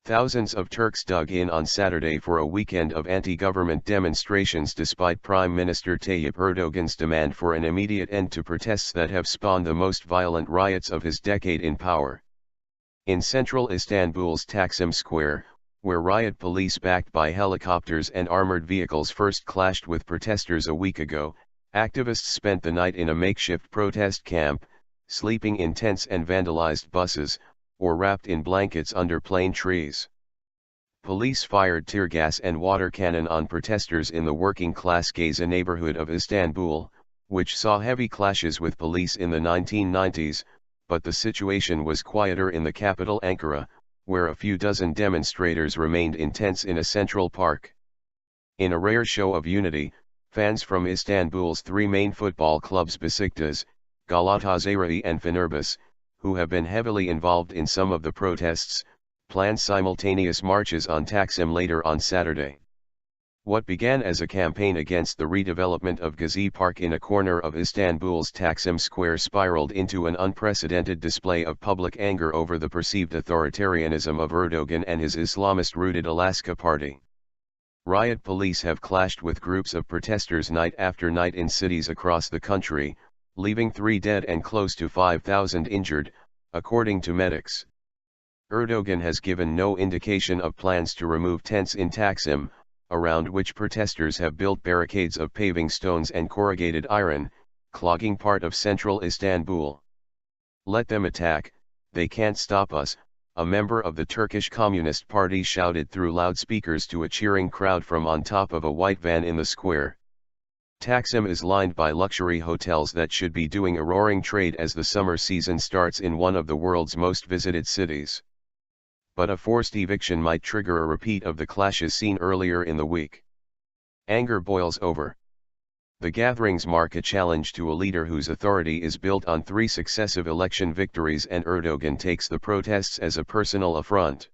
Thousands of Turks dug in on Saturday for a weekend of anti-government demonstrations despite Prime Minister Tayyip Erdogan's demand for an immediate end to protests that have spawned the most violent riots of his decade in power. In central Istanbul's Taksim Square, where riot police backed by helicopters and armored vehicles first clashed with protesters a week ago, activists spent the night in a makeshift protest camp, sleeping in tents and vandalized buses, or wrapped in blankets under plane trees. Police fired tear gas and water cannon on protesters in the working-class Gazi neighborhood of Istanbul, which saw heavy clashes with police in the 1990s, but the situation was quieter in the capital Ankara, where a few dozen demonstrators remained in tents in a central park. In a rare show of unity, fans from Istanbul's three main football clubs Besiktas, Galatasaray and Fenerbahce, who have been heavily involved in some of the protests, planned simultaneous marches on Taksim later on Saturday. What began as a campaign against the redevelopment of Gazi Park in a corner of Istanbul's Taksim Square spiraled into an unprecedented display of public anger over the perceived authoritarianism of Erdogan and his Islamist-rooted Alaska Party. Riot police have clashed with groups of protesters night after night in cities across the country, leaving 3 dead and close to 5,000 injured, according to medics. Erdogan has given no indication of plans to remove tents in Taksim, around which protesters have built barricades of paving stones and corrugated iron, clogging part of central Istanbul. "Let them attack, they can't stop us," a member of the Turkish Communist Party shouted through loudspeakers to a cheering crowd from on top of a white van in the square. Taksim is lined by luxury hotels that should be doing a roaring trade as the summer season starts in one of the world's most visited cities. But a forced eviction might trigger a repeat of the clashes seen earlier in the week. Anger boils over. The gatherings mark a challenge to a leader whose authority is built on 3 successive election victories, and Erdogan takes the protests as a personal affront.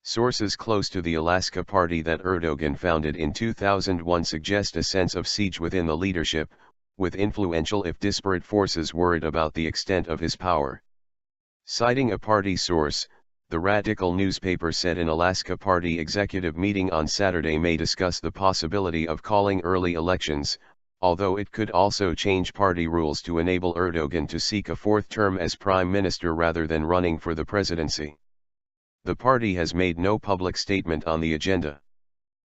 Sources close to the Alaska Party that Erdogan founded in 2001 suggest a sense of siege within the leadership, with influential if disparate forces worried about the extent of his power. Citing a party source, the Radical newspaper said an Alaska Party executive meeting on Saturday may discuss the possibility of calling early elections, although it could also change party rules to enable Erdogan to seek a 4th term as prime minister rather than running for the presidency. The party has made no public statement on the agenda.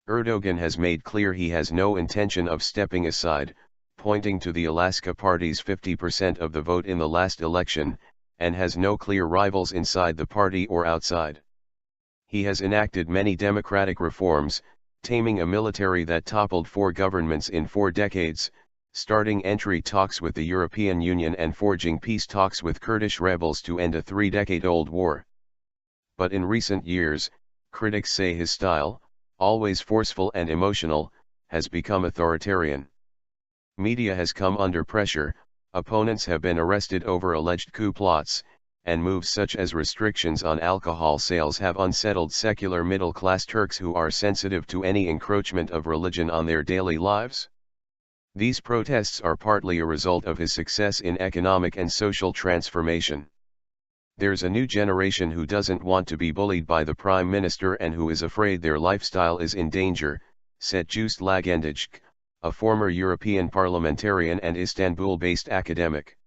Erdogan has made clear he has no intention of stepping aside, pointing to the Alaska Party's 50% of the vote in the last election, and has no clear rivals inside the party or outside. He has enacted many democratic reforms, taming a military that toppled 4 governments in 4 decades, starting entry talks with the European Union and forging peace talks with Kurdish rebels to end a 3-decade-old war. But in recent years, critics say his style, always forceful and emotional, has become authoritarian. Media has come under pressure, opponents have been arrested over alleged coup plots, and moves such as restrictions on alcohol sales have unsettled secular middle-class Turks who are sensitive to any encroachment of religion on their daily lives. These protests are partly a result of his success in economic and social transformation. "There's a new generation who doesn't want to be bullied by the Prime Minister and who is afraid their lifestyle is in danger," said Just Lagendijk, a former European parliamentarian and Istanbul-based academic.